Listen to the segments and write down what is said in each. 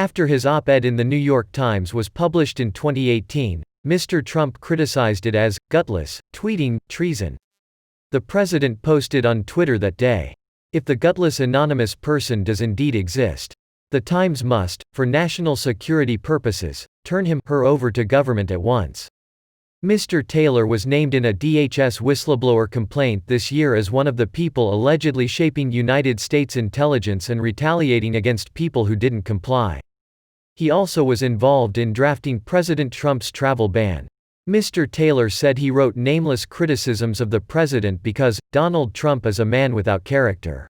After his op-ed in the New York Times was published in 2018, Mr. Trump criticized it as gutless, tweeting, "treason." The president posted on Twitter that day, "If the gutless anonymous person does indeed exist, the Times must, for national security purposes, turn him/her over to government at once." Mr. Taylor was named in a DHS whistleblower complaint this year as one of the people allegedly shaping United States intelligence and retaliating against people who didn't comply. He also was involved in drafting President Trump's travel ban. Mr. Taylor said he wrote nameless criticisms of the president because Donald Trump is a man without character.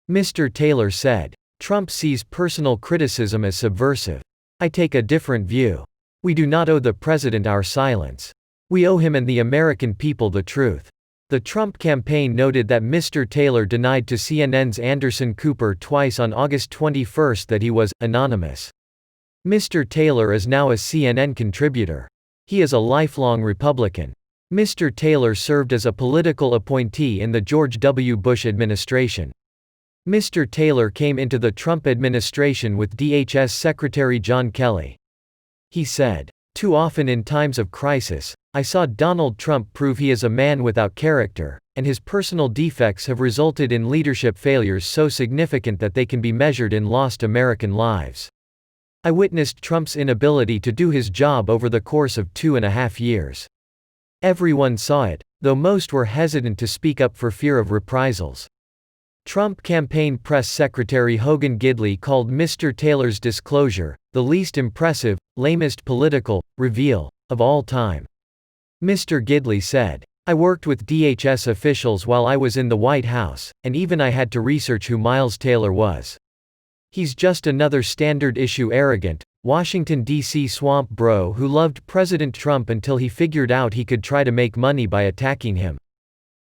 Mr. Taylor said, "Trump sees personal criticism as subversive. I take a different view. We do not owe the president our silence. We owe him and the American people the truth." The Trump campaign noted that Mr. Taylor denied to CNN's Anderson Cooper twice on August 21 that he was anonymous. Mr. Taylor is now a CNN contributor. He is a lifelong Republican. Mr. Taylor served as a political appointee in the George W. Bush administration. Mr. Taylor came into the Trump administration with DHS Secretary John Kelly. He said, "Too often in times of crisis, I saw Donald Trump prove he is a man without character, and his personal defects have resulted in leadership failures so significant that they can be measured in lost American lives. I witnessed Trump's inability to do his job over the course of 2.5 years. Everyone saw it, though most were hesitant to speak up for fear of reprisals." Trump campaign press secretary Hogan Gidley called Mr. Taylor's disclosure, "the least impressive, lamest political reveal of all time." Mr. Gidley said, "I worked with DHS officials while I was in the White House, and even I had to research who Miles Taylor was. He's just another standard-issue arrogant, Washington, D.C. swamp bro who loved President Trump until he figured out he could try to make money by attacking him."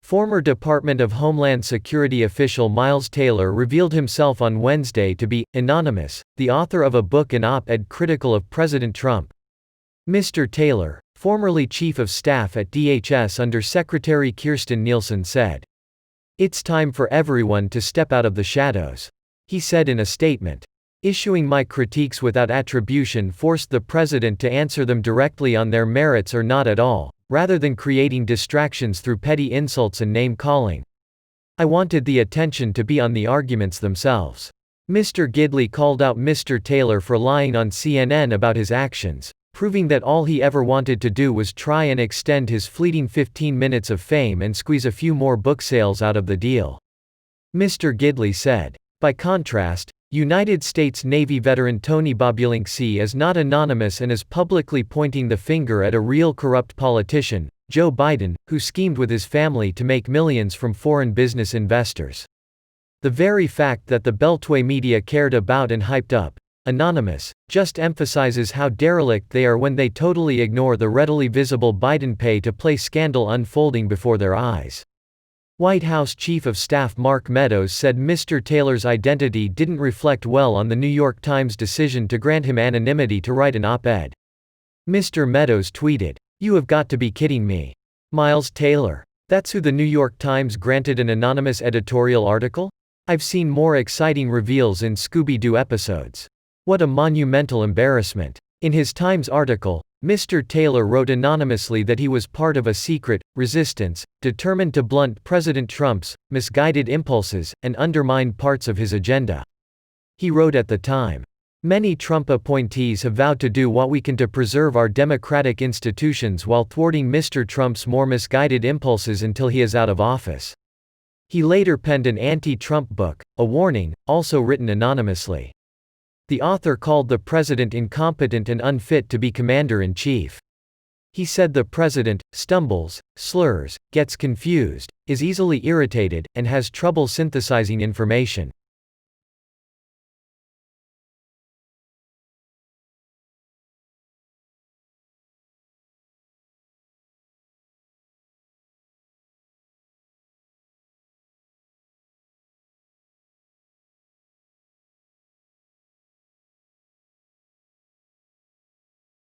Former Department of Homeland Security official Miles Taylor revealed himself on Wednesday to be anonymous, the author of a book and op-ed critical of President Trump. Mr. Taylor, formerly chief of staff at DHS under Secretary Kirstjen Nielsen, said, "It's time for everyone to step out of the shadows," he said in a statement. "Issuing my critiques without attribution forced the president to answer them directly on their merits or not at all, rather than creating distractions through petty insults and name-calling. I wanted the attention to be on the arguments themselves." Mr. Gidley called out Mr. Taylor for lying on CNN about his actions, proving that all he ever wanted to do was try and extend his fleeting 15 minutes of fame and squeeze a few more book sales out of the deal. Mr. Gidley said, "By contrast, United States Navy veteran Tony Bobulinski is not anonymous and is publicly pointing the finger at a real corrupt politician, Joe Biden, who schemed with his family to make millions from foreign business investors. The very fact that the Beltway media cared about and hyped up anonymous just emphasizes how derelict they are when they totally ignore the readily visible Biden pay-to-play scandal unfolding before their eyes." White House Chief of Staff Mark Meadows said Mr. Taylor's identity didn't reflect well on the New York Times decision to grant him anonymity to write an op-ed. Mr. Meadows tweeted, "You have got to be kidding me. Miles Taylor? That's who the New York Times granted an anonymous editorial article? I've seen more exciting reveals in Scooby-Doo episodes. What a monumental embarrassment." In his Times article, Mr. Taylor wrote anonymously that he was part of a secret resistance, determined to blunt President Trump's misguided impulses and undermine parts of his agenda. He wrote at the time, "Many Trump appointees have vowed to do what we can to preserve our democratic institutions while thwarting Mr. Trump's more misguided impulses until he is out of office." He later penned an anti-Trump book, A Warning, also written anonymously. The author called the president incompetent and unfit to be commander-in-chief. He said the president stumbles, slurs, gets confused, is easily irritated, and has trouble synthesizing information.